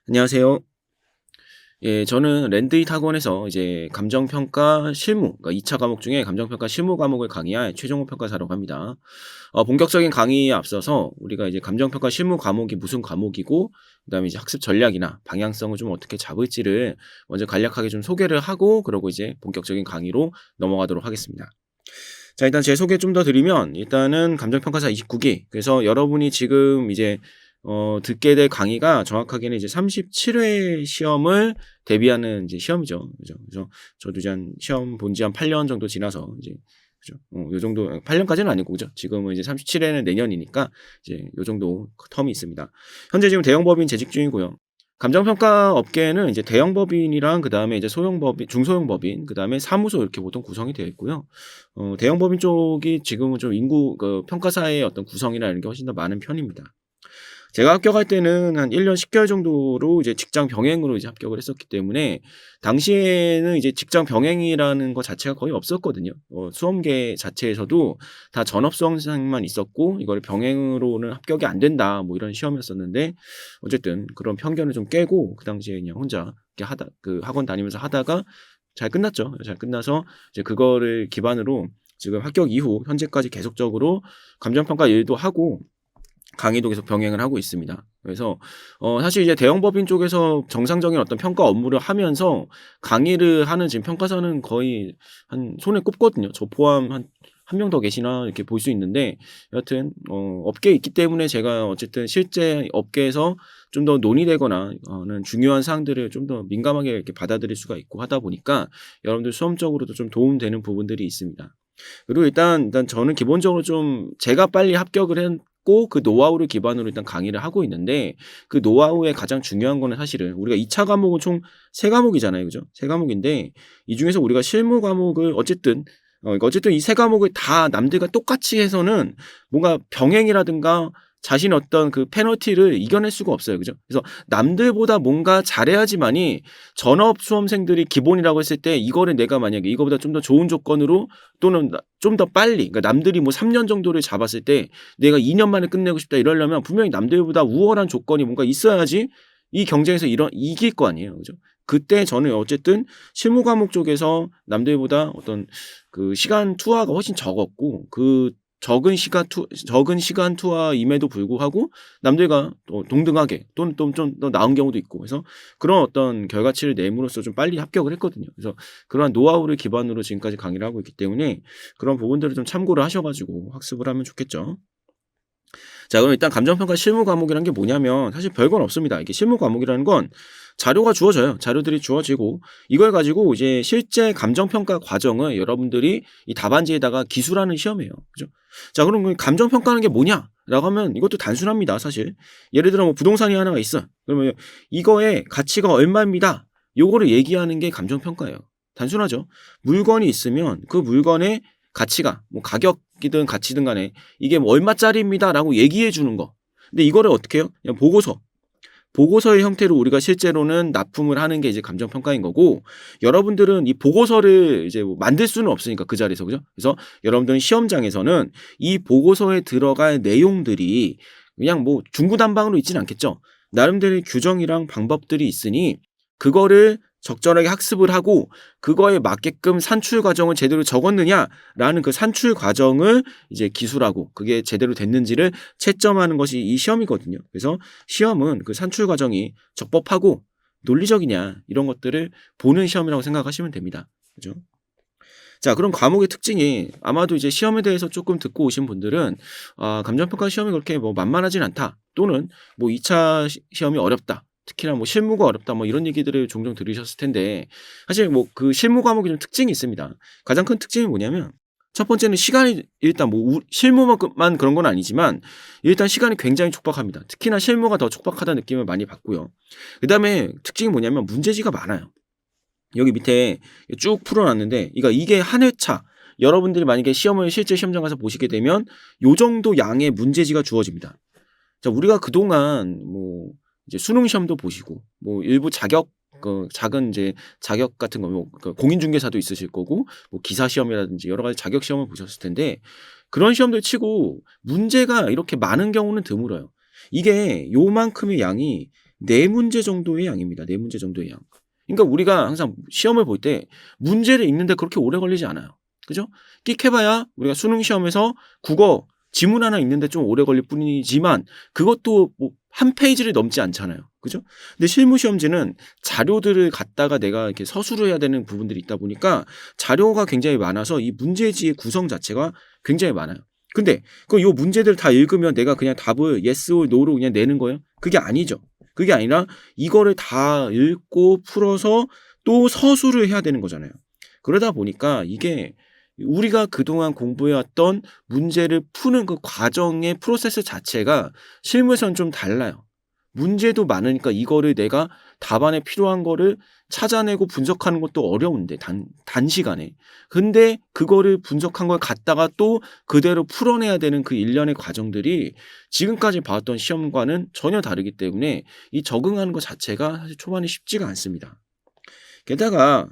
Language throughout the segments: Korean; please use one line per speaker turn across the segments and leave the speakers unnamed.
안녕하세요. 예, 저는 랜드잇 학원에서 이제 감정평가 실무, 그러니까 2차 과목 중에 감정평가 실무 과목을 강의할 최종호 평가사라고 합니다. 본격적인 강의에 앞서서 우리가 이제 감정평가 실무 과목이 무슨 과목이고, 그다음에 이제 학습 전략이나 방향성을 좀 어떻게 잡을지를 먼저 간략하게 좀 소개를 하고, 그러고 이제 본격적인 강의로 넘어가도록 하겠습니다. 자, 일단 제 소개 좀 더 드리면, 일단은 감정평가사 29기. 그래서 여러분이 지금 이제 듣게 될 강의가 정확하게는 이제 37회 시험을 대비하는 이제 시험이죠. 그죠? 그래서 저도 이제 한 시험 본지 한 8년 정도 지나서 이제 그죠? 요 정도 8년까지는 아니고 그죠? 지금은 이제 37회는 내년이니까 이제 요 정도 텀이 있습니다. 현재 지금 대형 법인 재직 중이고요. 감정평가 업계에는 이제 대형 법인이랑 그다음에 이제 소형 법인, 중소형 법인, 그다음에 사무소 이렇게 보통 구성이 되어 있고요. 대형 법인 쪽이 지금은 좀 인구 그 평가사의 어떤 구성이나 이런 게 훨씬 더 많은 편입니다. 제가 합격할 때는 한 1년 10개월 정도로 이제 직장 병행으로 이제 합격을 했었기 때문에 당시에는 이제 직장 병행이라는 것 자체가 거의 없었거든요. 수험계 자체에서도 다 전업 수험생만 있었고 이걸 병행으로는 합격이 안 된다 뭐 이런 시험이었었는데 어쨌든 그런 편견을 좀 깨고 그 당시에 그냥 혼자 이렇게 그 학원 다니면서 하다가 잘 끝났죠. 잘 끝나서 이제 그거를 기반으로 지금 합격 이후 현재까지 계속적으로 감정평가 일도 하고 강의도 계속 병행을 하고 있습니다. 그래서 사실 이제 대형 법인 쪽에서 정상적인 어떤 평가 업무를 하면서 강의를 하는 지금 평가사는 거의 한 손에 꼽거든요. 저 포함 한 명 더 계시나 이렇게 볼 수 있는데 여하튼 업계에 있기 때문에 제가 어쨌든 실제 업계에서 좀 더 논의되거나 는 중요한 사항들을 좀 더 민감하게 이렇게 받아들일 수가 있고 하다 보니까 여러분들 수험적으로도 좀 도움되는 부분들이 있습니다. 그리고 일단 저는 기본적으로 좀 제가 빨리 합격을 했고 그 노하우를 기반으로 일단 강의를 하고 있는데 그 노하우의 가장 중요한 거는 사실은 우리가 2차 과목은 총 3과목이잖아요. 그죠? 3과목인데 이 중에서 우리가 실무 과목을 어쨌든 이 3과목을 다 남들과 똑같이 해서는 뭔가 병행이라든가 자신의 어떤 그 페널티를 이겨낼 수가 없어요. 그죠? 그래서 남들보다 뭔가 잘해야지만이 전업 수험생들이 기본이라고 했을 때 이거를 내가 만약에 이거보다 좀 더 좋은 조건으로 또는 좀 더 빨리 그러니까 남들이 뭐 3년 정도를 잡았을 때 내가 2년 만에 끝내고 싶다 이러려면 분명히 남들보다 우월한 조건이 뭔가 있어야지 이 경쟁에서 이길 거 아니에요. 그죠? 그때 저는 어쨌든 실무 과목 쪽에서 남들보다 어떤 그 시간 투하가 훨씬 적었고 그 적은 시간 투하임에도 불구하고 남들과 또 동등하게 또는 좀 더 나은 경우도 있고 그래서 그런 어떤 결과치를 내므로써 좀 빨리 합격을 했거든요. 그래서 그러한 노하우를 기반으로 지금까지 강의를 하고 있기 때문에 그런 부분들을 좀 참고를 하셔 가지고 학습을 하면 좋겠죠. 자, 그럼 일단 감정평가 실무 과목이라는 게 뭐냐면 사실 별건 없습니다. 이게 실무 과목이라는 건 자료가 주어져요. 자료들이 주어지고 이걸 가지고 이제 실제 감정평가 과정을 여러분들이 이 답안지에다가 기술하는 시험이에요. 그죠? 자, 그럼 그 감정평가하는 게 뭐냐? 라고 하면 이것도 단순합니다. 사실. 예를 들어 뭐 부동산이 하나가 있어. 그러면 이거의 가치가 얼마입니다. 요거를 얘기하는 게 감정평가예요. 단순하죠. 물건이 있으면 그 물건의 가치가 뭐 가격이든 가치든 간에 이게 뭐 얼마짜리입니다라고 얘기해 주는 거. 근데 이거를 어떻게 해요? 그냥 보고서의 형태로 우리가 실제로는 납품을 하는 게 이제 감정평가인 거고 여러분들은 이 보고서를 이제 뭐 만들 수는 없으니까 그 자리에서 그죠? 그래서 여러분들은 시험장에서는 이 보고서에 들어갈 내용들이 그냥 뭐 중구난방으로 있지는 않겠죠. 나름대로의 규정이랑 방법들이 있으니 그거를 적절하게 학습을 하고 그거에 맞게끔 산출 과정을 제대로 적었느냐라는 그 산출 과정을 이제 기술하고 그게 제대로 됐는지를 채점하는 것이 이 시험이거든요. 그래서 시험은 그 산출 과정이 적법하고 논리적이냐 이런 것들을 보는 시험이라고 생각하시면 됩니다. 그죠? 자, 그럼 과목의 특징이 아마도 이제 시험에 대해서 조금 듣고 오신 분들은 감정평가 시험이 그렇게 뭐 만만하진 않다. 또는 뭐 2차 시험이 어렵다. 특히나 뭐 실무가 어렵다. 뭐 이런 얘기들을 종종 들으셨을 텐데 사실 뭐 그 실무 과목이 좀 특징이 있습니다. 가장 큰 특징이 뭐냐면 첫 번째는 시간이 일단 뭐 실무만 그런 건 아니지만 일단 시간이 굉장히 촉박합니다. 특히나 실무가 더 촉박하다는 느낌을 많이 받고요. 그다음에 특징이 뭐냐면 문제지가 많아요. 여기 밑에 쭉 풀어놨는데 이게 한 회차 여러분들이 만약에 시험을 실제 시험장 가서 보시게 되면 요 정도 양의 문제지가 주어집니다. 자, 우리가 그동안 뭐 이제 수능 시험도 보시고 뭐 일부 작은 이제 자격 같은 거 뭐 공인중개사도 있으실 거고 뭐 기사 시험이라든지 여러 가지 자격 시험을 보셨을 텐데 그런 시험들 치고 문제가 이렇게 많은 경우는 드물어요. 이게 요만큼의 양이 네 문제 정도의 양입니다. 네 문제 정도의 양. 그러니까 우리가 항상 시험을 볼 때 문제를 읽는데 그렇게 오래 걸리지 않아요. 그죠? 끽 해 봐야 우리가 수능 시험에서 국어 지문 하나 읽는데 좀 오래 걸릴 뿐이지만 그것도 뭐 한 페이지를 넘지 않잖아요. 그죠? 근데 실무 시험지는 자료들을 갖다가 내가 이렇게 서술을 해야 되는 부분들이 있다 보니까 자료가 굉장히 많아서 이 문제지의 구성 자체가 굉장히 많아요. 근데 그 요 문제들 다 읽으면 내가 그냥 답을 yes or no로 그냥 내는 거예요? 그게 아니죠. 그게 아니라 이거를 다 읽고 풀어서 또 서술을 해야 되는 거잖아요. 그러다 보니까 이게 우리가 그동안 공부해 왔던 문제를 푸는 그 과정의 프로세스 자체가 실무에서는 좀 달라요. 문제도 많으니까 이거를 내가 답안에 필요한 거를 찾아내고 분석하는 것도 어려운데 단시간에. 근데 그거를 분석한 걸 갖다가 또 그대로 풀어내야 되는 그 일련의 과정들이 지금까지 봐왔던 시험과는 전혀 다르기 때문에 이 적응하는 것 자체가 사실 초반에 쉽지가 않습니다. 게다가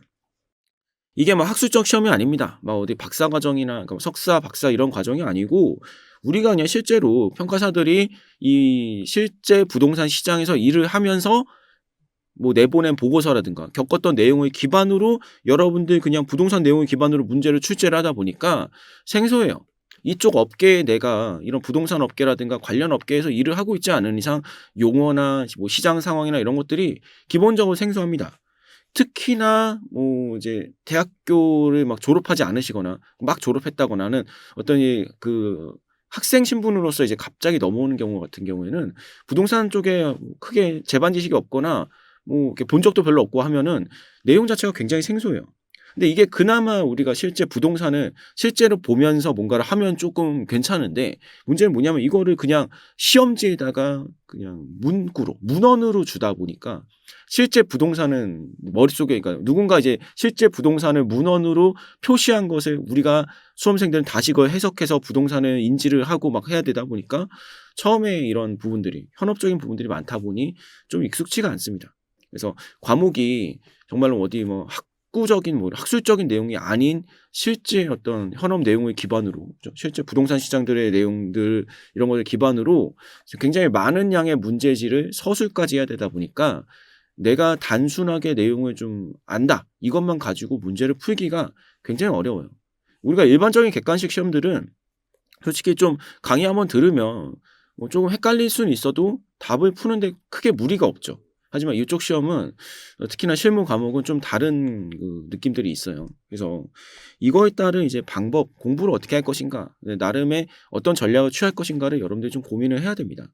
이게 막 학술적 시험이 아닙니다. 막 어디 박사 과정이나 그러니까 석사, 박사 이런 과정이 아니고 우리가 그냥 실제로 평가사들이 이 실제 부동산 시장에서 일을 하면서 뭐 내보낸 보고서라든가 겪었던 내용을 기반으로 여러분들 그냥 부동산 내용을 기반으로 문제를 출제를 하다 보니까 생소해요. 이쪽 업계에 내가 이런 부동산 업계라든가 관련 업계에서 일을 하고 있지 않은 이상 용어나 뭐 시장 상황이나 이런 것들이 기본적으로 생소합니다. 특히나 뭐 이제 대학교를 막 졸업하지 않으시거나 막 졸업했다거나는 어떤 그 학생 신분으로서 이제 갑자기 넘어오는 경우 같은 경우에는 부동산 쪽에 크게 재반 지식이 없거나 뭐 이렇게 본 적도 별로 없고 하면은 내용 자체가 굉장히 생소해요. 근데 이게 그나마 우리가 실제 부동산을 실제로 보면서 뭔가를 하면 조금 괜찮은데 문제는 뭐냐면 이거를 그냥 시험지에다가 그냥 문헌으로 주다 보니까 실제 부동산은 머릿속에 그러니까 누군가 이제 실제 부동산을 문헌으로 표시한 것을 우리가 수험생들은 다시 그걸 해석해서 부동산을 인지를 하고 막 해야 되다 보니까 처음에 이런 부분들이 현업적인 부분들이 많다 보니 좀 익숙지가 않습니다. 그래서 과목이 정말로 어디 뭐 학구적인 뭐 학술적인 내용이 아닌 실제 어떤 현업 내용을 기반으로 실제 부동산 시장들의 내용들 이런 것을 기반으로 굉장히 많은 양의 문제지를 서술까지 해야 되다 보니까 내가 단순하게 내용을 좀 안다 이것만 가지고 문제를 풀기가 굉장히 어려워요. 우리가 일반적인 객관식 시험들은 솔직히 좀 강의 한번 들으면 뭐 조금 헷갈릴 수는 있어도 답을 푸는데 크게 무리가 없죠. 하지만 이쪽 시험은 특히나 실무 과목은 좀 다른 그 느낌들이 있어요. 그래서 이거에 따른 이제 방법, 공부를 어떻게 할 것인가, 나름의 어떤 전략을 취할 것인가를 여러분들이 좀 고민을 해야 됩니다.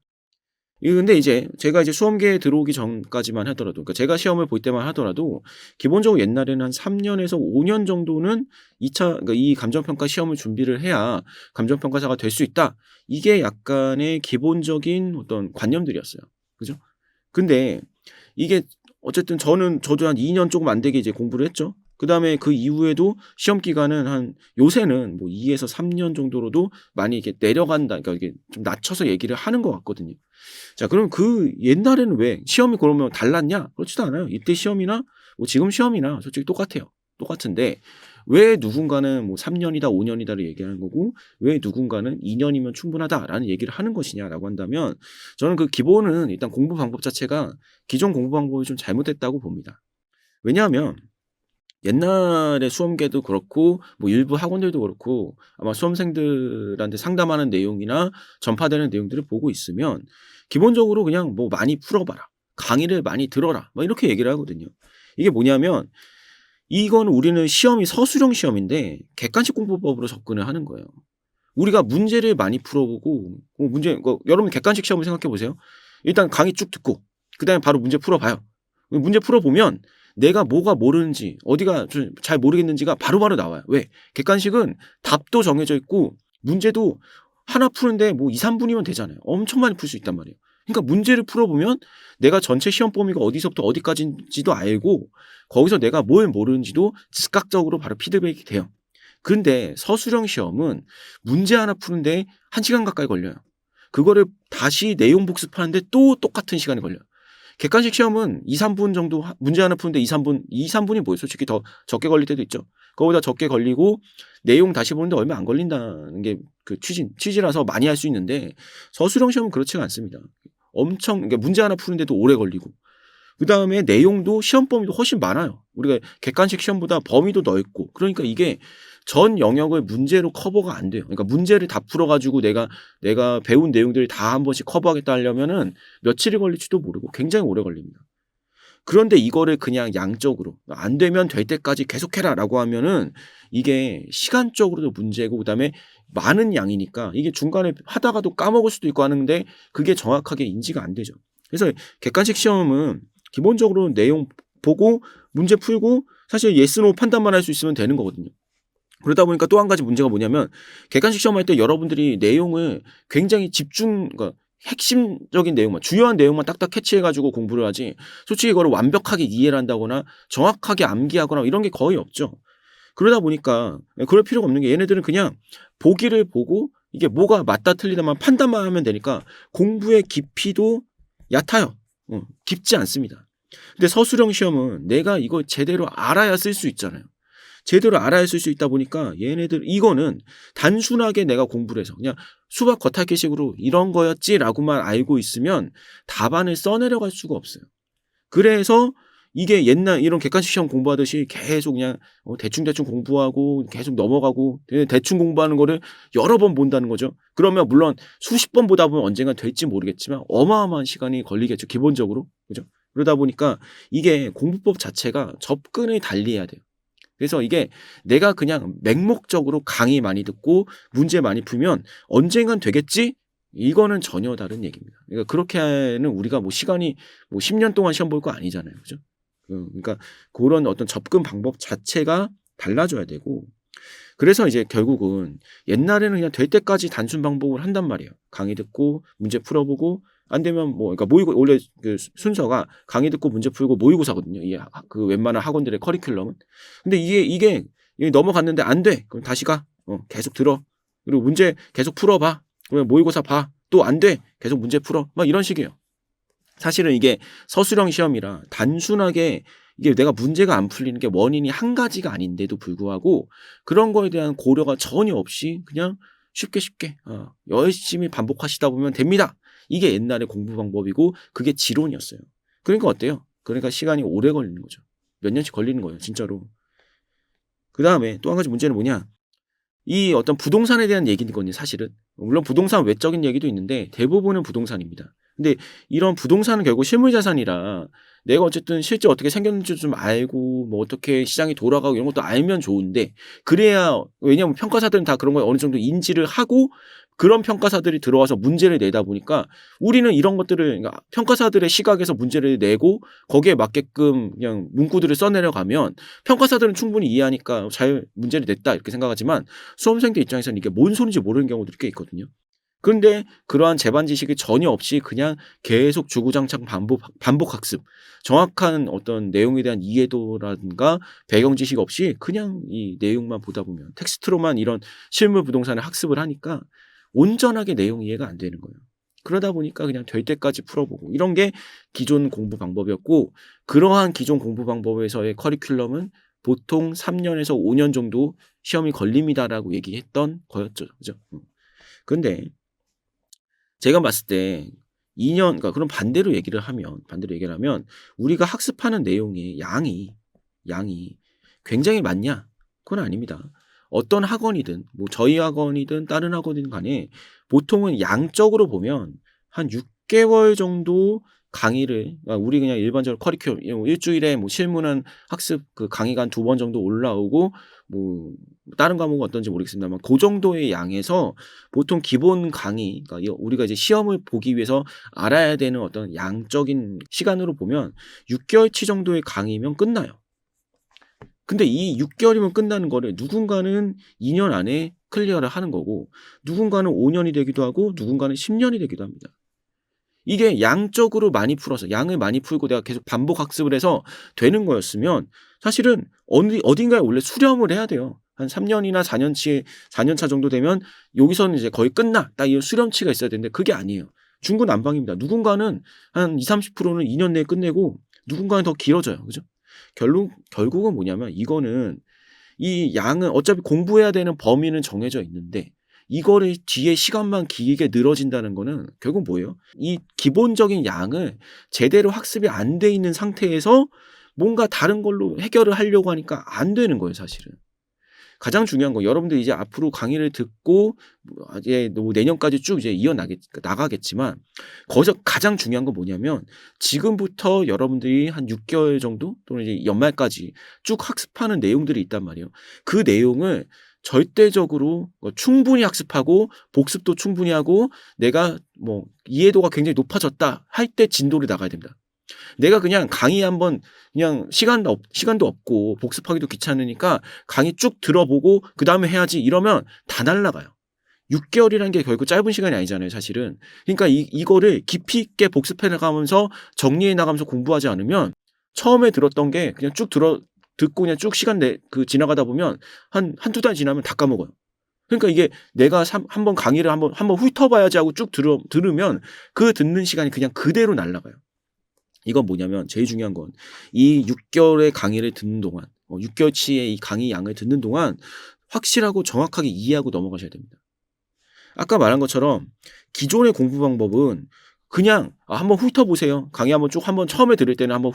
근데 이제 제가 이제 수험계에 들어오기 전까지만 하더라도 그러니까 제가 시험을 볼 때만 하더라도 기본적으로 옛날에는 한 3 년에서 5년 정도는 2차 그러니까 이 감정평가 시험을 준비를 해야 감정평가사가 될 수 있다. 이게 약간의 기본적인 어떤 관념들이었어요. 그죠? 근데 이게 어쨌든 저도 한 2년 조금 안 되게 이제 공부를 했죠. 그다음에 그 이후에도 시험 기간은 한 요새는 뭐 2 에서 3년 정도로도 많이 이렇게 내려간다. 그러니까 이게 좀 낮춰서 얘기를 하는 것 같거든요. 자, 그럼 그 옛날에는 왜 시험이 그러면 달랐냐? 그렇지도 않아요. 이때 시험이나 뭐 지금 시험이나 솔직히 똑같아요. 똑같은데 왜 누군가는 뭐 3 년이다 5 년이다를 얘기하는 거고 왜 누군가는 2 년이면 충분하다라는 얘기를 하는 것이냐라고 한다면 저는 그 기본은 일단 공부 방법 자체가 기존 공부 방법이 좀 잘못됐다고 봅니다. 왜냐하면 옛날에 수험계도 그렇고 뭐 일부 학원들도 그렇고 아마 수험생들한테 상담하는 내용이나 전파되는 내용들을 보고 있으면 기본적으로 그냥 뭐 "많이 풀어 봐라. 강의를 많이 들어라." 막 이렇게 얘기를 하거든요. 이게 뭐냐면 이거는 우리는 시험이 서술형 시험인데 객관식 공부법으로 접근을 하는 거예요. 우리가 문제를 많이 풀어보고 여러분 객관식 시험을 생각해 보세요. 일단 강의 쭉 듣고 그다음에 바로 문제 풀어 봐요. 문제 풀어 보면 내가 뭐가 모르는지 어디가 좀 잘 모르겠는지가 바로바로 나와요. 왜? 객관식은 답도 정해져 있고 문제도 하나 푸는데 뭐 2-3 분이면 되잖아요. 엄청 많이 풀 수 있단 말이에요. 그러니까 문제를 풀어 보면 내가 전체 시험 범위가 어디서부터 어디까지인지도 알고 거기서 내가 뭘 모르는지도 즉각적으로 바로 피드백이 돼요. 근데 서술형 시험은 문제 하나 푸는데 1 시간 가까이 걸려요. 그거를 다시 내용 복습하는데 또 똑같은 시간이 걸려요. 객관식 시험은 2-3분 정도 문제 하나 푸는데 2-3 분이 뭐예요. 솔직히 더 적게 걸릴 때도 있죠. 그거보다 적게 걸리고 내용 다시 보는데 얼마 안 걸린다는 게 그 취지라서 많이 할 수 있는데 서술형 시험은 그렇지가 않습니다. 엄청 그러니까 문제 하나 푸는데도 오래 걸리고 그다음에 내용도 시험 범위도 훨씬 많아요. 우리가 객관식 시험보다 범위도 넓고 그러니까 이게 전 영역을 문제로 커버가 안 돼요. 그러니까 문제를 다 풀어 가지고 내가 배운 내용들을 다 한 번씩 커버하겠다 하려면은 며칠이 걸릴지도 모르고 굉장히 오래 걸립니다. 그런데 이거를 그냥 양적으로 "안 되면 될 때까지 계속해라."라고 하면은 이게 시간적으로도 문제고 그다음에 많은 양이니까 이게 중간에 하다가도 까먹을 수도 있고 하는데 그게 정확하게 인지가 안 되죠. 그래서 객관식 시험은 기본적으로 내용 보고 문제 풀고 사실 예스 노 판단만 할 수 있으면 되는 거거든요. 그러다 보니까 또 한 가지 문제가 뭐냐면 객관식 시험할 때 여러분들이 내용을 굉장히 그러니까 핵심적인 내용만 주요한 내용만 딱딱 캐치해 가지고 공부를 하지 솔직히 이거를 완벽하게 이해를 한다거나 정확하게 암기하거나 이런 게 거의 없죠. 그러다 보니까 그럴 필요가 없는 게 얘네들은 그냥 보기를 보고 이게 뭐가 맞다 틀리다만 판단만 하면 되니까 공부의 깊이도 얕아요. 깊지 않습니다. 근데 서술형 시험은 내가 이걸 제대로 알아야 쓸 수 있잖아요. 제대로 알아야 쓸 수 있다 보니까 얘네들 이거는 단순하게 내가 공부를 해서 그냥 수학 겉핥기식으로 '이런 거였지.'라고만 알고 있으면 답안을 써내려갈 수가 없어요. 그래서 이게 옛날 이런 객관식 시험 공부하듯이 계속 그냥 대충대충 공부하고 계속 넘어가고 대충 공부하는 거를 여러 번 본다는 거죠. 그러면 물론 수십 번 보다 보면 언젠간 될지 모르겠지만 어마어마한 시간이 걸리겠죠 기본적으로. 그죠? 그러다 보니까 이게 공부법 자체가 접근을 달리해야 돼요. 그래서 이게 내가 그냥 맹목적으로 강의 많이 듣고 문제 많이 풀면 '언젠간 되겠지?' 이거는 전혀 다른 얘기입니다. 그러니까 그렇게는 우리가 뭐 시간이 뭐 10년 동안 시험 볼 거 아니잖아요. 그죠? 그러니까 고런 어떤 접근 방법 자체가 달라져야 되고 그래서 이제 결국은 옛날에는 그냥 될 때까지 단순 반복을 한단 말이에요. 강의 듣고 문제 풀어 보고 안 되면 뭐 그러니까 모의고 원래 그 순서가 강의 듣고 문제 풀고 모의고사거든요. 이 그 웬만한 학원들의 커리큘럼은. 근데 이게 넘어갔는데 안 돼. 그럼 다시 가. 계속 들어. 그리고 문제 계속 풀어 봐. 그러면 모의고사 봐. 또 안 돼. 계속 문제 풀어. 막 이런 식이에요. 사실은 이게 서술형 시험이라 단순하게 이게 내가 문제가 안 풀리는 게 원인이 한 가지가 아닌데도 불구하고 그런 거에 대한 고려가 전혀 없이 그냥 쉽게 열심히 반복하시다 보면 됩니다. 이게 옛날의 공부 방법이고 그게 지론이었어요. 그러니까 어때요? 그러니까 시간이 오래 걸리는 거죠. 몇 년씩 걸리는 거예요 진짜로. 그다음에 또 한 가지 문제는 뭐냐. 이 어떤 부동산에 대한 얘기거든요 사실은. 물론 부동산 외적인 얘기도 있는데 대부분은 부동산입니다. 근데 이런 부동산은 결국 실물자산이라 내가 어쨌든 실제 어떻게 생겼는지 좀 알고 뭐 어떻게 시장이 돌아가고 이런 것도 알면 좋은데 그래야 왜냐하면 평가사들은 다 그런 걸 어느 정도 인지를 하고 그런 평가사들이 들어와서 문제를 내다 보니까 우리는 이런 것들을 그러니까 평가사들의 시각에서 문제를 내고 거기에 맞게끔 그냥 문구들을 써내려가면 평가사들은 충분히 이해하니까 '잘 문제를 냈다.' 이렇게 생각하지만 수험생들 입장에서는 이게 뭔 소리인지 모르는 경우들이 꽤 있거든요. 그런데 그러한 재반 지식이 전혀 없이 그냥 계속 주구장창 반복 학습. 정확한 어떤 내용에 대한 이해도라든가 배경 지식 없이 그냥 이 내용만 보다 보면 텍스트로만 이런 실물 부동산을 학습을 하니까 온전하게 내용 이해가 안 되는 거예요. 그러다 보니까 그냥 될 때까지 풀어보고 이런 게 기존 공부 방법이었고 그러한 기존 공부 방법에서의 커리큘럼은 보통 3 년에서 5년 정도 시험이 걸립니다라고 얘기했던 거였죠. 그죠? 근데 제가 봤을 때 2년 그러니까 그럼 반대로 얘기를 하면 우리가 학습하는 내용의 양이 굉장히 많냐? 그건 아닙니다. 어떤 학원이든 뭐 저희 학원이든 다른 학원이든 간에 보통은 양적으로 보면 한 6 개월 정도 강의를 우리 그냥 일반적으로 커리큘럼 주일에 뭐 실무는 학습 그 강의가 한 2번 정도 올라오고 뭐 다른 과목은 어떤지 모르겠습니다만 고 정도의 양에서 보통 기본 강의 그러니까 우리가 이제 시험을 보기 위해서 알아야 되는 어떤 양적인 시간으로 보면 6 개월치 정도의 강의면 끝나요. 근데 이 6 개월이면 끝나는 거를 누군가는 2년 안에 클리어를 하는 거고 누군가는 5 년이 되기도 하고 누군가는 10 년이 되기도 합니다. 이게 양적으로 많이 풀어서 양을 많이 풀고 내가 계속 반복 학습을 해서 되는 거였으면 사실은 어딘가에 원래 수렴을 해야 돼요. 한 3 년이나 4년 차 정도 되면 여기서는 이제 거의 끝나. 딱 이 수렴치가 있어야 되는데 그게 아니에요. 중구난방입니다. 누군가는 한 20-30% 는 2년 내에 끝내고 누군가는 더 길어져요. 그죠? 결국은 뭐냐면 이거는 이 양은 어차피 공부해야 되는 범위는 정해져 있는데 이거를 뒤에 시간만 길게 늘어진다는 거는 결국 뭐예요? 이 기본적인 양을 제대로 학습이 안 돼 있는 상태에서 뭔가 다른 걸로 해결을 하려고 하니까 안 되는 거예요, 사실은. 가장 중요한 거 여러분들이 이제 앞으로 강의를 듣고 이제 뭐 내년까지 쭉 이제 나가겠지만 거기서 가장 중요한 건 뭐냐면 지금부터 여러분들이 한 6개월 정도 또는 이제 연말까지 쭉 학습하는 내용들이 있단 말이에요. 그 내용을 절대적으로 충분히 학습하고 복습도 충분히 하고 내가 뭐 이해도가 굉장히 높아졌다 할 때 진도를 나가야 됩니다. 내가 그냥 강의 한번 그냥 시간도 없고 복습하기도 귀찮으니까 강의 쭉 들어보고 그다음에 해야지 이러면 다 날아가요. 6개월이라는 게 결국 짧은 시간이 아니잖아요, 사실은. 그러니까 이거를 깊이 있게 복습해 나가면서 정리해 나가면서 공부하지 않으면 처음에 들었던 게 그냥 듣고 그냥 쭉 지나가다 보면 한두 달 지나면 다 까먹어요. 그러니까 이게 내가 한번 강의를 한번 훑어봐야지 하고 쭉 들으면 그 듣는 시간이 그냥 그대로 날아가요. 이건 뭐냐면 제일 중요한 건 이 6개월의 강의를 듣는 동안 6개월치의 이 강의 양을 듣는 동안 확실하고 정확하게 이해하고 넘어가셔야 됩니다. 아까 말한 것처럼 기존의 공부 방법은 그냥 한번 훑어보세요. 강의 한번 처음에 들을 때는 한번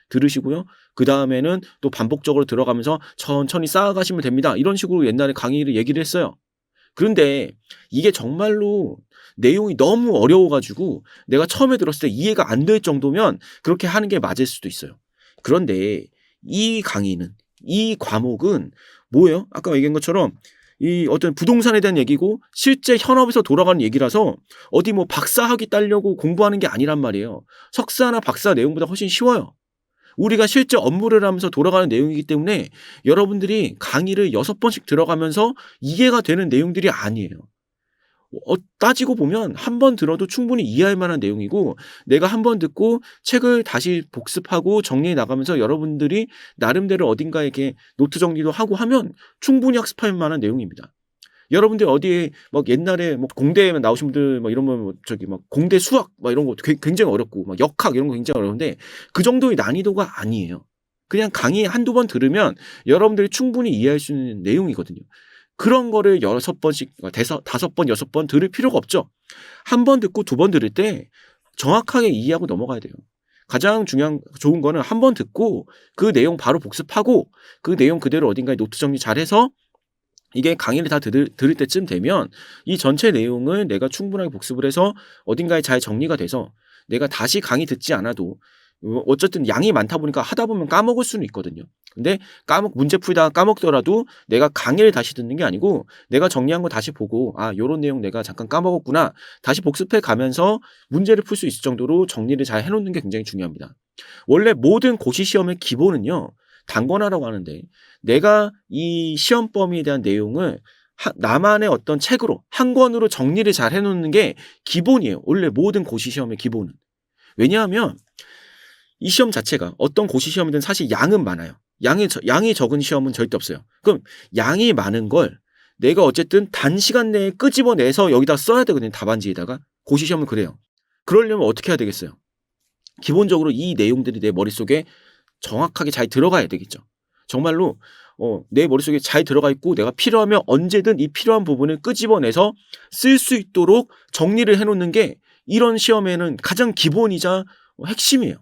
들으시고요. 그 다음에는 또 반복적으로 들어가면서 천천히 쌓아가시면 됩니다. 이런 식으로 옛날에 강의를 얘기를 했어요. 그런데 이게 정말로 내용이 너무 어려워가지고 내가 처음에 들었을 때 이해가 안 될 정도면 그렇게 하는 게 맞을 수도 있어요. 그런데 이 과목은 뭐예요? 아까 얘기한 것처럼 이 어떤 부동산에 대한 얘기고 실제 현업에서 돌아가는 얘기라서 어디 뭐 박사학위 따려고 공부하는 게 아니란 말이에요. 석사나 박사 내용보다 훨씬 쉬워요. 우리가 실제 업무를 하면서 돌아가는 내용이기 때문에 여러분들이 강의를 6번씩 들어가면서 이해가 되는 내용들이 아니에요. 따지고 보면 한 번 들어도 충분히 이해할 만한 내용이고 내가 한 번 듣고 책을 다시 복습하고 정리해 나가면서 여러분들이 나름대로 어딘가에 이렇게 노트 정리도 하고 하면 충분히 학습할 만한 내용입니다. 여러분들 어디에 막 옛날에 뭐 공대에 나오신 분들 막 이러면 막 공대 수학 막 이런 거 굉장히 어렵고 막 역학 이런 거 굉장히 어려운데 그 정도의 난이도가 아니에요. 그냥 강의 한두 번 들으면 여러분들이 충분히 이해할 수 있는 내용이거든요. 그런 거를 6번씩 5번 6번 들을 필요가 없죠. 한 번 듣고 2번 들을 때 정확하게 이해하고 넘어가야 돼요. 가장 좋은 거는 한 번 듣고 그 내용 바로 복습하고 그 내용 그대로 어딘가에 노트 정리 잘해서 이게 강의를 다 들을 때쯤 되면 이 전체 내용을 내가 충분하게 복습을 해서 어딘가에 잘 정리가 돼서 내가 다시 강의 듣지 않아도 어쨌든 양이 많다 보니까 하다 보면 까먹을 수는 있거든요. 근데 문제 풀다가 까먹더라도 내가 강의를 다시 듣는 게 아니고 내가 정리한 거 다시 보고 요런 내용 내가 잠깐 까먹었구나. 다시 복습해 가면서 문제를 풀 수 있을 정도로 정리를 잘 해놓는 게 굉장히 중요합니다. 원래 모든 고시 시험의 기본은요. 단권화라고 하는데 내가 이 시험 범위에 대한 내용을 나만의 어떤 책으로 한 권으로 정리를 잘 해놓는 게 기본이에요. 원래 모든 고시 시험의 기본은. 왜냐하면 이 시험 자체가 어떤 고시 시험이든 사실 양은 많아요. 양이 적은 시험은 절대 없어요. 그럼 양이 많은 걸 내가 어쨌든 단시간 내에 끄집어내서 여기다 써야 되거든요. 답안지에다가. 고시 시험은 그래요. 그러려면 어떻게 해야 되겠어요? 기본적으로 이 내용들이 내 머릿속에 정확하게 잘 들어가야 되겠죠. 정말로 내 머릿속에 잘 들어가 있고 내가 필요하면 언제든 이 필요한 부분을 끄집어내서 쓸 수 있도록 정리를 해놓는 게 이런 시험에는 가장 기본이자 핵심이에요.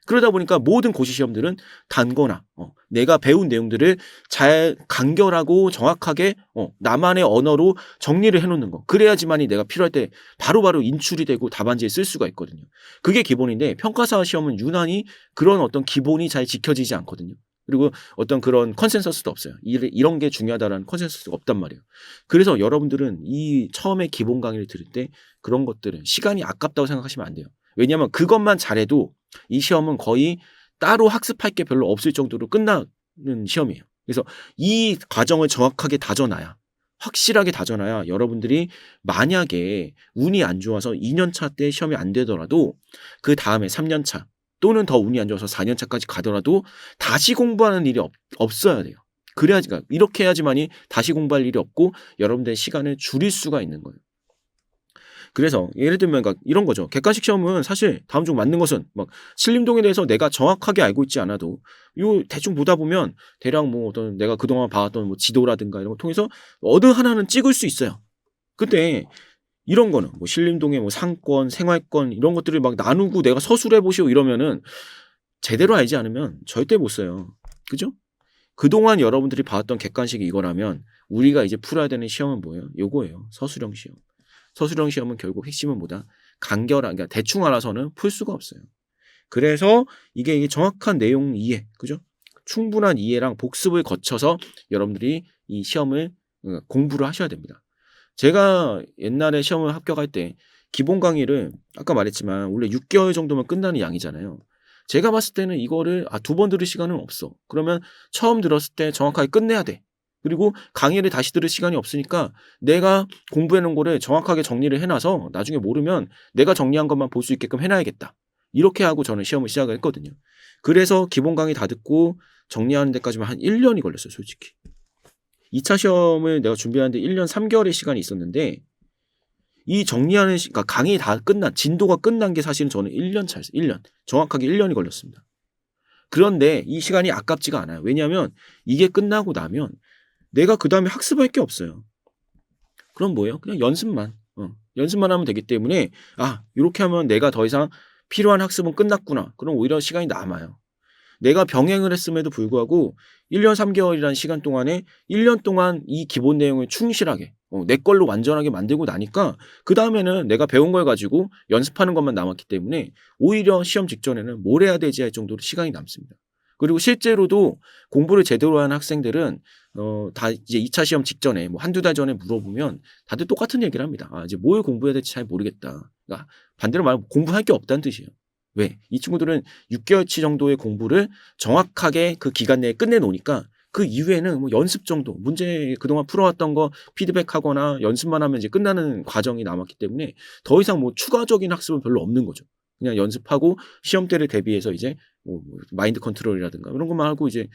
그러다 보니까 모든 고시 시험들은 단거나 내가 배운 내용들을 잘 간결하고 정확하게 나만의 언어로 정리를 해놓는 거. 그래야지만이 내가 필요할 때 바로바로 인출이 되고 답안지에 쓸 수가 있거든요. 그게 기본인데 평가사 시험은 유난히 그런 어떤 기본이 잘 지켜지지 않거든요. 그리고 어떤 그런 컨센서스도 없어요. 이런 게 중요하다라는 컨센서스가 없단 말이에요. 그래서 여러분들은 이 처음에 기본 강의를 들을 때 그런 것들은 시간이 아깝다고 생각하시면 안 돼요. 왜냐하면 그것만 잘해도 이 시험은 거의 따로 학습할 게 별로 없을 정도로 끝나는 시험이에요. 그래서 이 과정을 정확하게 확실하게 다져놔야 여러분들이 만약에 운이 안 좋아서 2년차 때 시험이 안 되더라도 그 다음에 3년차 또는 더 운이 안 좋아서 4년차까지 가더라도 다시 공부하는 일이 없어야 돼요. 그래야지, 이렇게 해야지만이 다시 공부할 일이 없고 여러분들의 시간을 줄일 수가 있는 거예요. 그래서 예를 들면 이런 거죠. 객관식 시험은 사실 다음 중 맞는 것은 신림동에 대해서 내가 정확하게 알고 있지 않아도 요 대충 보다 보면 대략 어떤 내가 그동안 봐왔던 지도라든가 이런 거 통해서 어느 하나는 찍을 수 있어요. 근데 이런 거는 뭐 신림동의 뭐 상권, 생활권 이런 것들을 막 나누고 내가 서술해 보시오 이러면은 제대로 알지 않으면 절대 못 써요. 그죠? 그동안 여러분들이 봐왔던 객관식이 이거라면 우리가 이제 풀어야 되는 시험은 뭐예요? 요거예요. 서술형 시험. 서술형 시험은 결국 핵심은 뭐다? 간결한, 그러니까 대충 알아서는 풀 수가 없어요. 그래서 이게 정확한 내용 이해, 그죠? 충분한 이해랑 복습을 거쳐서 여러분들이 이 시험을 공부를 하셔야 됩니다. 제가 옛날에 시험을 합격할 때 기본 강의를 아까 말했지만 원래 6개월 정도면 끝나는 양이잖아요. 제가 봤을 때는 이거를 2번 들을 시간은 없어. 그러면 처음 들었을 때 정확하게 끝내야 돼. 그리고 강의를 다시 들을 시간이 없으니까 내가 공부해 놓은 거를 정확하게 정리를 해 놔서 나중에 모르면 내가 정리한 것만 볼 수 있게끔 해 놔야겠다. 이렇게 하고 저는 시험을 시작을 했거든요. 그래서 기본 강의 다 듣고 정리하는 데까지만 한 1년이 걸렸어요, 솔직히. 2차 시험을 내가 준비하는데 1년 3개월의 시간이 있었는데 이 정리하는 그러니까 강의 다 끝난 진도가 끝난 게 사실은 저는 1년 차였어요. 1년. 정확하게 1년이 걸렸습니다. 그런데 이 시간이 아깝지가 않아요. 왜냐하면 이게 끝나고 나면 내가 그다음에 학습할 게 없어요. 그럼 뭐예요? 그냥 연습만. 연습만 하면 되기 때문에 요렇게 하면 내가 더 이상 필요한 학습은 끝났구나. 그럼 오히려 시간이 남아요. 내가 병행을 했음에도 불구하고 1년 3개월이라는 시간 동안에 1년 동안 이 기본 내용을 충실하게 내 걸로 완전하게 만들고 나니까 그다음에는 내가 배운 걸 가지고 연습하는 것만 남았기 때문에 오히려 시험 직전에는 뭘 해야 되지 할 정도로 시간이 남습니다. 그리고 실제로도 공부를 제대로 하는 학생들은 다 이제 2차 시험 직전에 뭐 한두 달 전에 물어보면 다들 똑같은 얘기를 합니다. 이제 뭘 공부해야 될지 잘 모르겠다. 그러니까 반대로 말하면 공부할 게 없다는 뜻이에요. 왜? 이 친구들은 6개월치 정도의 공부를 정확하게 그 기간 내에 끝내놓으니까 그 이후에는 뭐 연습 정도, 문제 그동안 풀어왔던 거 피드백하거나 연습만 하면 이제 끝나는 과정이 남았기 때문에 더 이상 뭐 추가적인 학습은 별로 없는 거죠. 그냥 연습하고 시험 때를 대비해서 이제 뭐 마인드 컨트롤이라든가 이런 것만 하고 이제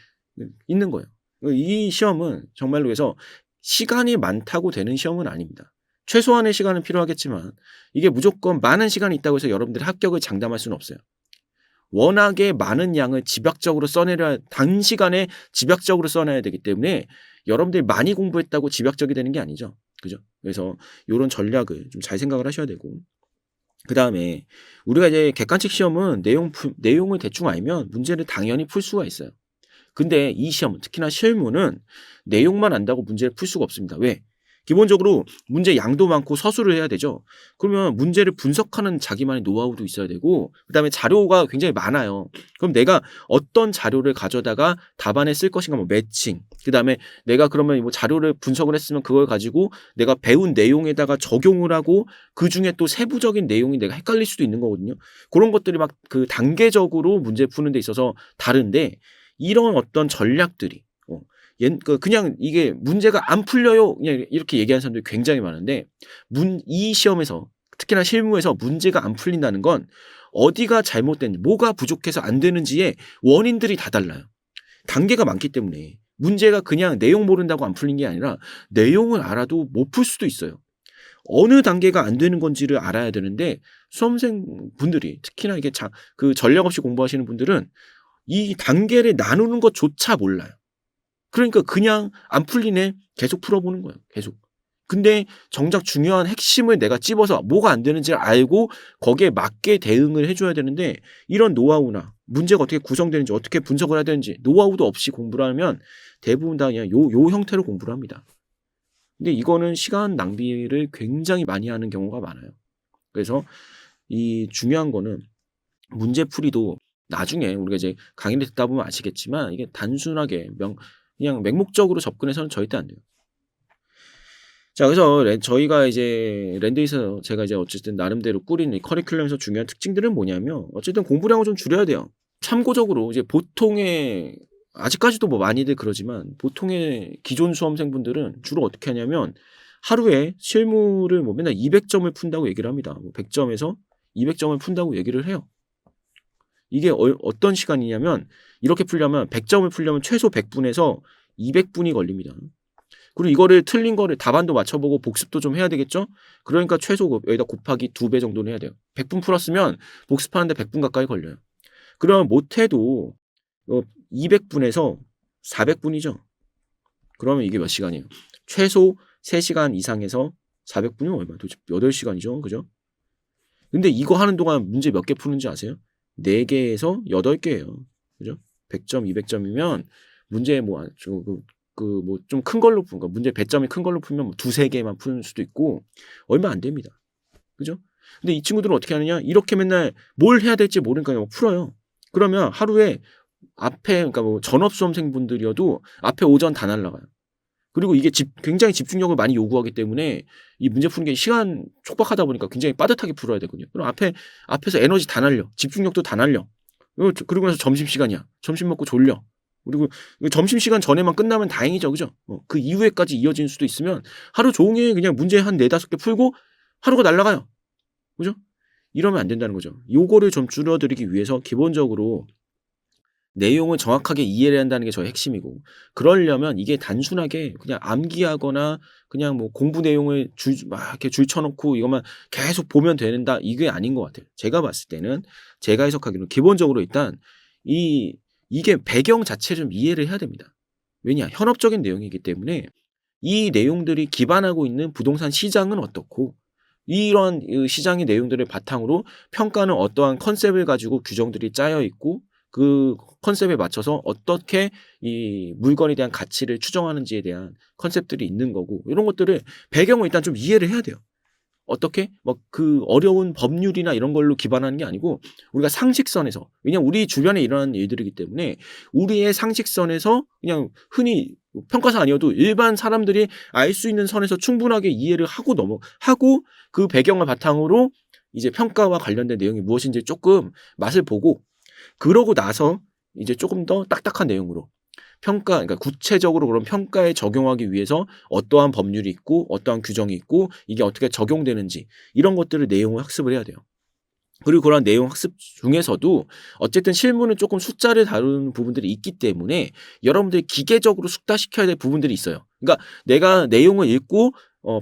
있는 거예요. 이 시험은 정말로 해서 시간이 많다고 되는 시험은 아닙니다. 최소한의 시간은 필요하겠지만 이게 무조건 많은 시간이 있다고 해서 여러분들의 합격을 장담할 수는 없어요. 워낙에 많은 양을 집약적으로 써내려 단시간에 집약적으로 써내야 되기 때문에 여러분들이 많이 공부했다고 집약적이 되는 게 아니죠. 그죠? 그래서 요런 전략을 좀 잘 생각을 하셔야 되고 그다음에 우리가 이제 객관식 시험은 내용을 대충 알면 문제를 당연히 풀 수가 있어요. 근데 이 시험, 특히나 실무는 내용만 안다고 문제를 풀 수가 없습니다. 왜? 기본적으로 문제 양도 많고 서술을 해야 되죠. 그러면 문제를 분석하는 자기만의 노하우도 있어야 되고 그다음에 자료가 굉장히 많아요. 그럼 내가 어떤 자료를 가져다가 답안에 쓸 것인가 뭐 매칭. 그다음에 내가 그러면 뭐 자료를 분석을 했으면 그걸 가지고 내가 배운 내용에다가 적용을 하고 그중에 또 세부적인 내용이 내가 헷갈릴 수도 있는 거거든요. 그런 것들이 막 그 단계적으로 문제 푸는 데 있어서 다른데 이런 어떤 전략들이 그냥 이게 문제가 안 풀려요. 그냥 이렇게 얘기하는 사람들이 굉장히 많은데 이 시험에서 특히나 실무에서 문제가 안 풀린다는 건 어디가 잘못된지 뭐가 부족해서 안 되는지의 원인들이 다 달라요. 단계가 많기 때문에 문제가 그냥 내용 모른다고 안 풀린 게 아니라 내용을 알아도 못 풀 수도 있어요. 어느 단계가 안 되는 건지를 알아야 되는데 수험생분들이 특히나 이게 그 전략 없이 공부하시는 분들은 이 단계를 나누는 것조차 몰라요. 그러니까 그냥 안 풀리네 계속 풀어보는 거예요. 계속. 근데 정작 중요한 핵심을 내가 찝어서 뭐가 안 되는지를 알고 거기에 맞게 대응을 해줘야 되는데 이런 노하우나 문제가 어떻게 구성되는지 어떻게 분석을 해야 되는지 노하우도 없이 공부를 하면 대부분 다 그냥 요 형태로 공부를 합니다. 근데 이거는 시간 낭비를 굉장히 많이 하는 경우가 많아요. 그래서 이 중요한 거는 문제풀이도 나중에 우리가 이제 강의를 듣다 보면 아시겠지만 이게 단순하게 그냥 맹목적으로 접근해서는 절대 안 돼요. 자, 그래서 저희가 이제 랜드에서 제가 이제 어쨌든 나름대로 꾸린 이 커리큘럼에서 중요한 특징들은 뭐냐면 어쨌든 공부량을 좀 줄여야 돼요. 참고적으로 이제 보통의 아직까지도 뭐 많이들 그러지만 보통의 기존 수험생분들은 주로 어떻게 하냐면 하루에 실무를 뭐 맨날 200점을 푼다고 얘기를 합니다. 뭐 100점에서 200점을 푼다고 얘기를 해요. 이게 어떤 시간이냐면 이렇게 풀려면 100점을 풀려면 최소 100분에서 200분이 걸립니다. 그리고 이거를 틀린 거를 답안도 맞춰보고 복습도 좀 해야 되겠죠? 그러니까 최소 여기다 곱하기 2배 정도는 해야 돼요. 100분 풀었으면 복습하는데 100분 가까이 걸려요. 그러면 못해도 200분에서 400분이죠. 그러면 이게 몇 시간이에요? 최소 3시간 이상에서 400분이면 얼마? 도대체 8시간이죠. 그죠? 근데 이거 하는 동안 문제 몇 개 푸는지 아세요? 4개에서 8개예요. 그죠? 100점, 200점이면 문제 뭐 뭐 좀 큰 걸로 그러니까 문제 배점이 큰 걸로 풀면 뭐 2-3개만 푸는 수도 있고 얼마 안 됩니다. 그죠? 근데 이 친구들은 어떻게 하느냐? 이렇게 맨날 뭘 해야 될지 모르니까 막 풀어요. 그러면 하루에 앞에 그러니까 뭐 전업 수험생분들이어도 앞에 오전 다 날라가요. 그리고 이게 굉장히 집중력을 많이 요구하기 때문에 이 문제 푸는 게 시간 촉박하다 보니까 굉장히 빠듯하게 풀어야 되거든요. 그럼 앞에서 에너지 다 날려. 집중력도 다 날려. 그리고 나서 점심시간이야. 점심 먹고 졸려. 그리고 점심시간 전에만 끝나면 다행이죠. 그죠? 그 이후에까지 이어질 수도 있으면 하루 종일 그냥 문제 한 4-5개 풀고 하루가 날아가요. 그죠? 이러면 안 된다는 거죠. 요거를 좀 줄여드리기 위해서 기본적으로 내용을 정확하게 이해를 한다는 게 저의 핵심이고, 그러려면 이게 단순하게 그냥 암기하거나 그냥 뭐 공부 내용을 막 이렇게 줄 쳐놓고 이것만 계속 보면 된다, 이게 아닌 것 같아요. 제가 봤을 때는, 제가 해석하기로는 기본적으로 일단 이게 배경 자체를 좀 이해를 해야 됩니다. 왜냐? 현업적인 내용이기 때문에 이 내용들이 기반하고 있는 부동산 시장은 어떻고, 이런 시장의 내용들을 바탕으로 평가는 어떠한 컨셉을 가지고 규정들이 짜여 있고, 그 컨셉에 맞춰서 어떻게 이 물건에 대한 가치를 추정하는지에 대한 컨셉들이 있는 거고, 이런 것들을 배경을 일단 좀 이해를 해야 돼요. 어떻게 막 그 어려운 법률이나 이런 걸로 기반하는 게 아니고 우리가 상식선에서, 왜냐면 우리 주변에 일어나는 일들이기 때문에 우리의 상식선에서 그냥 흔히 평가사 아니어도 일반 사람들이 알 수 있는 선에서 충분하게 이해를 하고 그 배경을 바탕으로 이제 평가와 관련된 내용이 무엇인지 조금 맛을 보고, 그러고 나서 이제 조금 더 딱딱한 내용으로 그러니까 구체적으로 그런 평가에 적용하기 위해서 어떠한 법률이 있고 어떠한 규정이 있고 이게 어떻게 적용되는지, 이런 것들을 내용을 학습을 해야 돼요. 그리고 그런 내용 학습 중에서도 어쨌든 실무는 조금 숫자를 다루는 부분들이 있기 때문에 여러분들이 기계적으로 숙달시켜야 될 부분들이 있어요. 그러니까 내가 내용을 읽고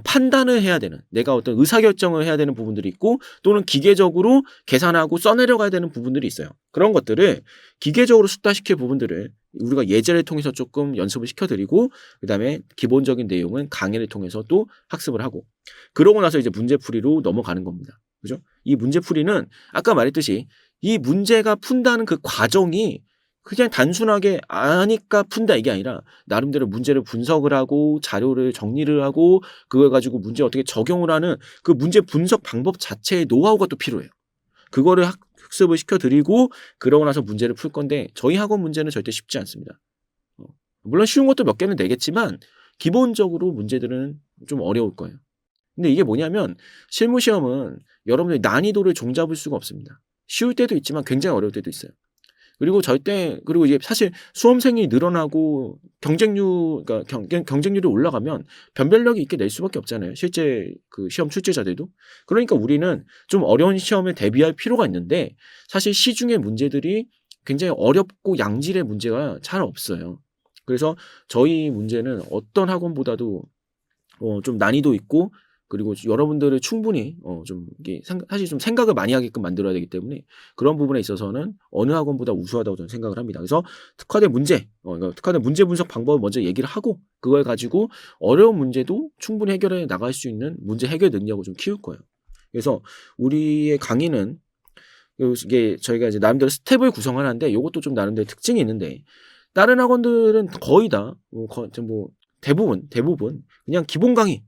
판단을 해야 되는, 내가 어떤 의사결정을 해야 되는 부분들이 있고, 또는 기계적으로 계산하고 써내려가야 되는 부분들이 있어요. 그런 것들을 기계적으로 숙달시킬 부분들을 우리가 예제를 통해서 조금 연습을 시켜드리고, 그다음에 기본적인 내용은 강의를 통해서 또 학습을 하고, 그러고 나서 이제 문제풀이로 넘어가는 겁니다. 그죠? 이 문제풀이는 아까 말했듯이 이 문제가 푼다는 그 과정이 그냥 단순하게 아니까 푼다 이게 아니라 나름대로 문제를 분석을 하고 자료를 정리를 하고 그걸 가지고 문제 어떻게 적용을 하는 그 문제 분석 방법 자체의 노하우가 또 필요해요. 그거를 학습을 시켜드리고 그러고 나서 문제를 풀 건데, 저희 학원 문제는 절대 쉽지 않습니다. 물론 쉬운 것도 몇 개는 내겠지만 기본적으로 문제들은 좀 어려울 거예요. 근데 이게 뭐냐면 실무시험은 여러분들이 난이도를 종잡을 수가 없습니다. 쉬울 때도 있지만 굉장히 어려울 때도 있어요. 그리고 이게 사실 수험생이 늘어나고 그러니까 경쟁률이 올라가면 변별력이 있게 낼 수밖에 없잖아요. 실제 그 시험 출제자들도. 그러니까 우리는 좀 어려운 시험에 대비할 필요가 있는데, 사실 시중의 문제들이 굉장히 어렵고 양질의 문제가 잘 없어요. 그래서 저희 문제는 어떤 학원보다도 좀 난이도 있고, 그리고 여러분들을 충분히 좀 이게 사실 좀 생각을 많이 하게끔 만들어야 되기 때문에 그런 부분에 있어서는 어느 학원보다 우수하다고 저는 생각을 합니다. 그래서 특화된 그러니까 특화된 문제 분석 방법을 먼저 얘기를 하고, 그걸 가지고 어려운 문제도 충분히 해결해 나갈 수 있는 문제 해결 능력을 좀 키울 거예요. 그래서 우리의 강의는 이게 저희가 이제 나름대로 스텝을 구성하는데, 이것도 좀 나름대로 특징이 있는데, 다른 학원들은 거의 다 뭐 대부분 그냥 기본 강의,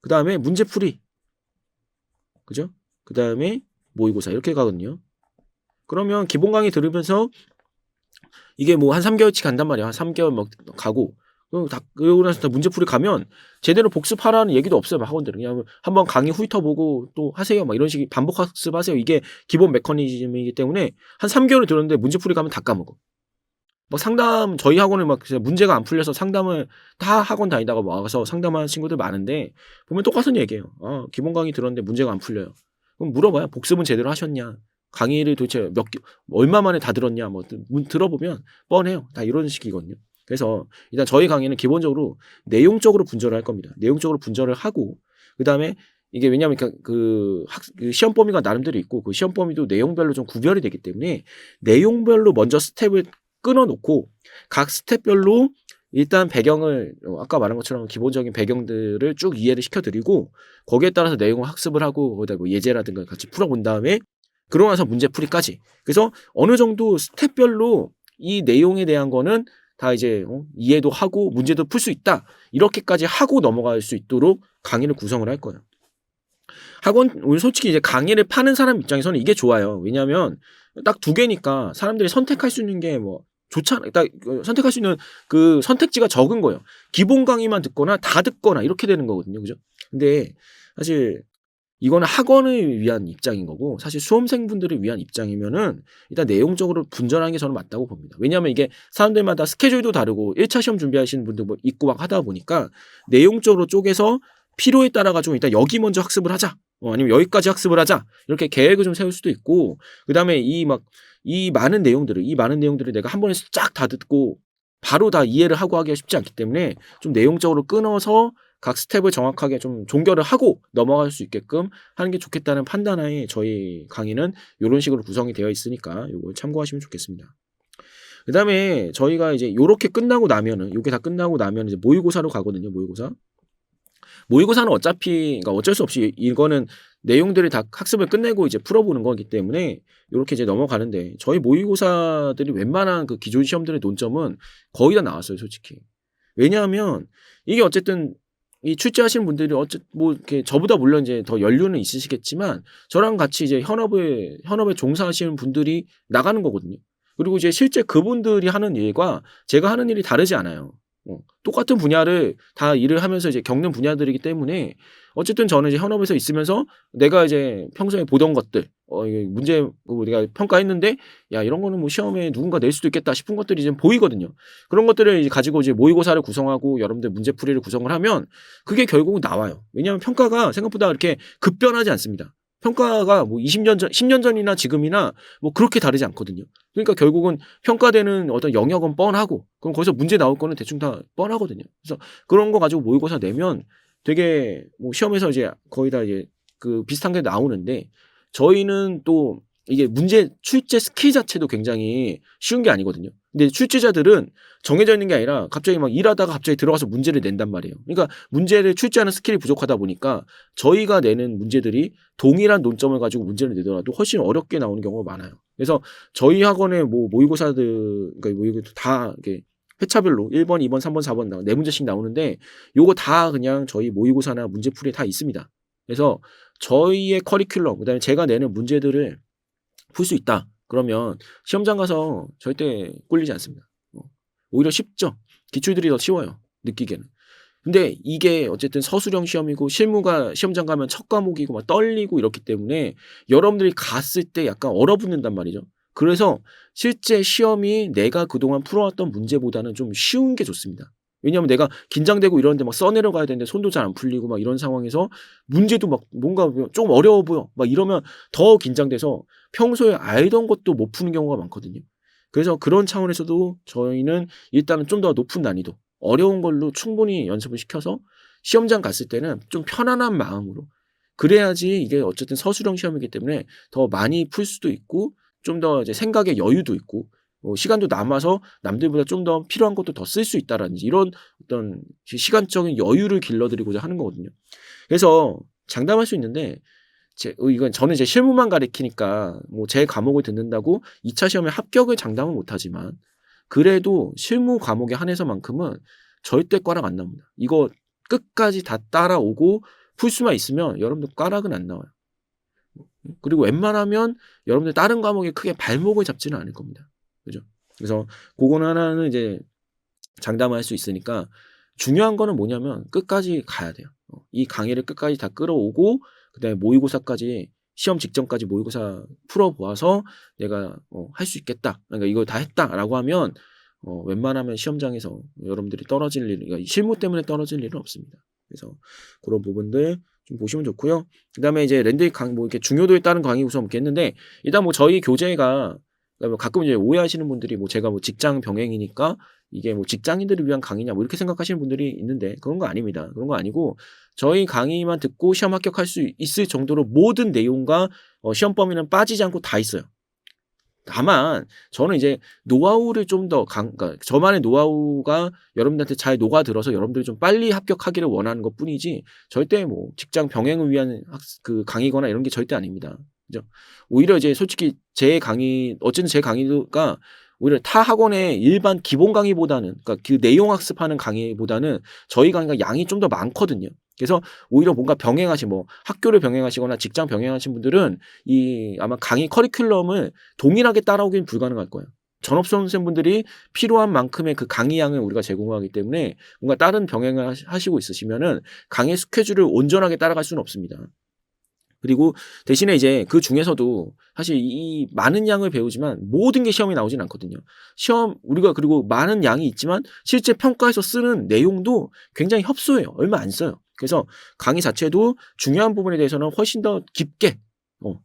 그 다음에 문제풀이, 그죠? 그 다음에 모의고사 이렇게 가거든요. 그러면 기본 강의 들으면서 이게 뭐 한 3개월치 간단 말이야. 한 3개월 막 가고, 그러고 나서 문제풀이 가면 제대로 복습하라는 얘기도 없어요. 막 학원들은 그냥 한번 강의 훑어보고 또 하세요, 막 이런 식의 반복 학습하세요. 이게 기본 메커니즘이기 때문에 한 3개월을 들었는데 문제풀이 가면 다 까먹어. 막 상담, 저희 학원은 막 문제가 안 풀려서 상담을 다 학원 다니다가 와서 상담하는 친구들 많은데, 보면 똑같은 얘기예요. 기본 강의 들었는데 문제가 안 풀려요. 그럼 물어봐요. 복습은 제대로 하셨냐? 강의를 도대체 얼마 만에 다 들었냐? 뭐 들어보면 뻔해요. 다 이런 식이거든요. 그래서 일단 저희 강의는 기본적으로 내용적으로 분절을 할 겁니다. 내용적으로 분절을 하고, 그 다음에 이게 왜냐하면 그 시험 범위가 나름대로 있고, 그 시험 범위도 내용별로 좀 구별이 되기 때문에 내용별로 먼저 스텝을 끊어놓고 각 스텝별로 일단 배경을 아까 말한 것처럼 기본적인 배경들을 쭉 이해를 시켜 드리고 거기에 따라서 내용을 학습을 하고 거기다 뭐 예제라든가 같이 풀어 본 다음에 그러고 나서 문제풀이까지. 그래서 어느 정도 스텝별로 이 내용에 대한 거는 다 이제 이해도 하고 문제도 풀 수 있다. 이렇게까지 하고 넘어갈 수 있도록 강의를 구성을 할 거예요. 오늘 솔직히 이제 강의를 파는 사람 입장에서는 이게 좋아요. 왜냐하면 딱 두 개니까 사람들이 선택할 수 있는 게 뭐 좋잖아. 딱 선택할 수 있는 그 선택지가 적은 거예요. 기본 강의만 듣거나 다 듣거나 이렇게 되는 거거든요. 그죠? 근데 사실 이거는 학원을 위한 입장인 거고 사실 수험생분들을 위한 입장이면은 일단 내용적으로 분절하는 게 저는 맞다고 봅니다. 왜냐하면 이게 사람들마다 스케줄도 다르고 1차 시험 준비하시는 분도 뭐 있고 막 하다 보니까 내용적으로 쪼개서 필요에 따라 가지고 일단 여기 먼저 학습을 하자. 아니면 여기까지 학습을 하자. 이렇게 계획을 좀 세울 수도 있고 그다음에 이 많은 내용들을 내가 한 번에 쫙 다 듣고 바로 다 이해를 하고 하기가 쉽지 않기 때문에 좀 내용적으로 끊어서 각 스텝을 정확하게 좀 종결을 하고 넘어갈 수 있게끔 하는 게 좋겠다는 판단하에 저희 강의는 요런 식으로 구성이 되어 있으니까 요거 참고하시면 좋겠습니다. 그다음에 저희가 이제 요렇게 끝나고 나면은 요게 다 끝나고 나면 이제 모의고사로 가거든요, 모의고사. 모의고사는 어차피 그러니까 어쩔 수 없이 이거는 내용들을 다 학습을 끝내고 이제 풀어보는 거기 때문에 요렇게 이제 넘어가는데 저희 모의고사들이 웬만한 그 기존 시험들의 논점은 거의 다 나왔어요, 솔직히. 왜냐하면 이게 어쨌든 이 출제하시는 분들이 뭐 이렇게 저보다 물론 이제 더 연륜은 있으시겠지만 저랑 같이 이제 현업에 종사하시는 분들이 나가는 거거든요. 그리고 이제 실제 그분들이 하는 일과 제가 하는 일이 다르지 않아요. 똑같은 분야를 다 일을 하면서 이제 겪는 분야들이기 때문에 어쨌든 저는 이제 현업에서 있으면서 내가 이제 평소에 보던 것들 이게 문제 내가 평가했는데 야 이런 거는 뭐 시험에 누군가 낼 수도 있겠다 싶은 것들이 지금 보이거든요. 그런 것들을 이제 가지고 이제 모의고사를 구성하고 여러분들 문제풀이를 구성을 하면 그게 결국은 나와요. 왜냐하면 평가가 생각보다 그렇게 급변하지 않습니다. 평가가 뭐 20년 전, 10년 전이나 지금이나 뭐 그렇게 다르지 않거든요. 그러니까 결국은 평가되는 어떤 영역은 뻔하고 그럼 거기서 문제 나올 거는 대충 다 뻔하거든요. 그래서 그런 거 가지고 모의고사 내면 되게 뭐 시험에서 이제 거의 다 이제 그 비슷한 게 나오는데 저희는 또 이게 출제 스킬 자체도 굉장히 쉬운 게 아니거든요. 근데 출제자들은 정해져 있는 게 아니라 갑자기 막 일하다가 갑자기 들어가서 문제를 낸단 말이에요. 그러니까 문제를 출제하는 스킬이 부족하다 보니까 저희가 내는 문제들이 동일한 논점을 가지고 문제를 내더라도 훨씬 어렵게 나오는 경우가 많아요. 그래서 저희 학원의 뭐 모의고사들 그러니까 모의고사 다 이렇게 회차별로 1번, 2번, 3번, 4번 4문제씩 나오는데 요거 다 그냥 저희 모의고사나 문제풀이에 다 있습니다. 그래서 저희의 커리큘럼 그다음에 제가 내는 문제들을 풀 수 있다. 그러면 시험장 가서 절대 꿀리지 않습니다. 오히려 쉽죠. 기출들이 더 쉬워요. 느끼기에는. 근데 이게 어쨌든 서술형 시험이고 실무가 시험장 가면 첫 과목이고 막 떨리고 이렇기 때문에 여러분들이 갔을 때 약간 얼어붙는단 말이죠. 그래서 실제 시험이 내가 그동안 풀어왔던 문제보다는 좀 쉬운 게 좋습니다. 왜냐하면 내가 긴장되고 이러는데 막 써내려가야 되는데 손도 잘 안 풀리고 막 이런 상황에서 문제도 막 뭔가 좀 어려워 보여. 막 이러면 더 긴장돼서 평소에 알던 것도 못 푸는 경우가 많거든요. 그래서 그런 차원에서도 저희는 일단은 좀 더 높은 난이도, 어려운 걸로 충분히 연습을 시켜서 시험장 갔을 때는 좀 편안한 마음으로 그래야지 이게 어쨌든 서술형 시험이기 때문에 더 많이 풀 수도 있고 좀 더 이제 생각의 여유도 있고 시간도 남아서 남들보다 좀 더 필요한 것도 더 쓸 수 있다라든지 이런 어떤 시간적인 여유를 길러드리고자 하는 거거든요. 그래서 장담할 수 있는데 이건 저는 이제 실무만 가르치니까 뭐 제 과목을 듣는다고 2차 시험에 합격을 장담은 못하지만 그래도 실무 과목에 한해서만큼은 절대 꽈락 안 나옵니다. 이거 끝까지 다 따라오고 풀 수만 있으면 여러분들 꽈락은 안 나와요. 그리고 웬만하면 여러분들 다른 과목에 크게 발목을 잡지는 않을 겁니다. 그죠? 그래서 그거는 하나는 이제 장담할 수 있으니까 중요한 거는 뭐냐면 끝까지 가야 돼요. 이 강의를 끝까지 다 끌어오고 그다음에 모의고사까지 시험 직전까지 모의고사 풀어보아서 내가 할 수 있겠다. 그러니까 이걸 다 했다라고 하면 웬만하면 시험장에서 여러분들이 떨어질 일, 그러니까 실무 때문에 떨어질 일은 없습니다. 그래서 그런 부분들 좀 보시면 좋고요. 그다음에 이제 랜드익 뭐 이렇게 중요도에 따른 강의 구성 있겠는데 일단 뭐 저희 교재가 가끔 이제 오해하시는 분들이 뭐 제가 뭐 직장 병행이니까 이게 뭐 직장인들을 위한 강의냐 뭐 이렇게 생각하시는 분들이 있는데 그런 거 아닙니다. 그런 거 아니고 저희 강의만 듣고 시험 합격할 수 있을 정도로 모든 내용과 시험 범위는 빠지지 않고 다 있어요. 다만 저는 이제 노하우를 좀 더 그러니까 저만의 노하우가 여러분들한테 잘 녹아들어서 여러분들이 좀 빨리 합격하기를 원하는 것뿐이지 절대 뭐 직장 병행을 위한 강의거나 이런 게 절대 아닙니다. 그죠? 오히려 이제 솔직히 제 강의 어쨌든 제 강의가 오히려 타 학원의 일반 기본 강의보다는 그러니까 그 내용 학습하는 강의보다는 저희 강의가 양이 좀 더 많거든요. 그래서 오히려 뭔가 병행하신 뭐 학교를 병행하시거나 직장 병행하신 분들은 이 아마 강의 커리큘럼을 동일하게 따라오기는 불가능할 거예요. 전업수험생분들이 필요한 만큼의 그 강의 양을 우리가 제공하기 때문에 뭔가 다른 병행을 하시고 있으시면은 강의 스케줄을 온전하게 따라갈 수는 없습니다. 그리고 대신에 이제 그중에서도 사실 이 많은 양을 배우지만 모든 게 시험에 나오진 않거든요. 우리가 그리고 많은 양이 있지만 실제 평가에서 쓰는 내용도 굉장히 협소해요. 얼마 안 써요. 그래서 강의 자체도 중요한 부분에 대해서는 훨씬 더 깊게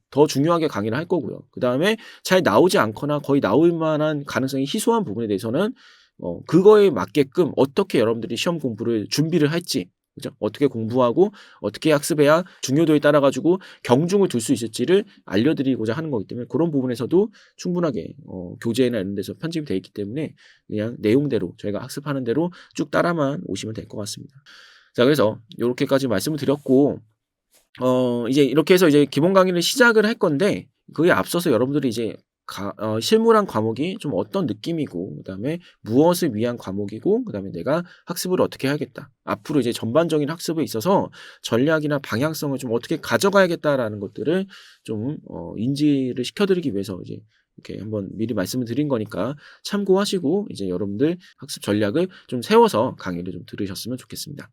더 중요하게 강의를 할 거고요. 그다음에 잘 나오지 않거나 거의 나올 만한 가능성이 희소한 부분에 대해서는 그거에 맞게끔 어떻게 여러분들이 시험 공부를 준비를 할지, 그죠? 어떻게 공부하고 어떻게 학습해야 중요도에 따라 가지고 경중을 둘 수 있을지를 알려드리고자 하는 거기 때문에 그런 부분에서도 충분하게 교재나 이런 데서 편집이 되어 있기 때문에 그냥 내용대로 저희가 학습하는 대로 쭉 따라만 오시면 될 것 같습니다. 자, 그래서 요렇게까지 말씀을 드렸고 이제 이렇게 해서 이제 기본 강의를 시작을 할 건데 그에 앞서서 여러분들이 이제 실무란 과목이 좀 어떤 느낌이고 그다음에 무엇을 위한 과목이고 그다음에 내가 학습을 어떻게 해야겠다. 앞으로 이제 전반적인 학습에 있어서 전략이나 방향성을 좀 어떻게 가져가야겠다라는 것들을 좀 인지를 시켜드리기 위해서 이제 이렇게 한번 미리 말씀을 드린 거니까 참고하시고 이제 여러분들 학습 전략을 좀 세워서 강의를 좀 들으셨으면 좋겠습니다.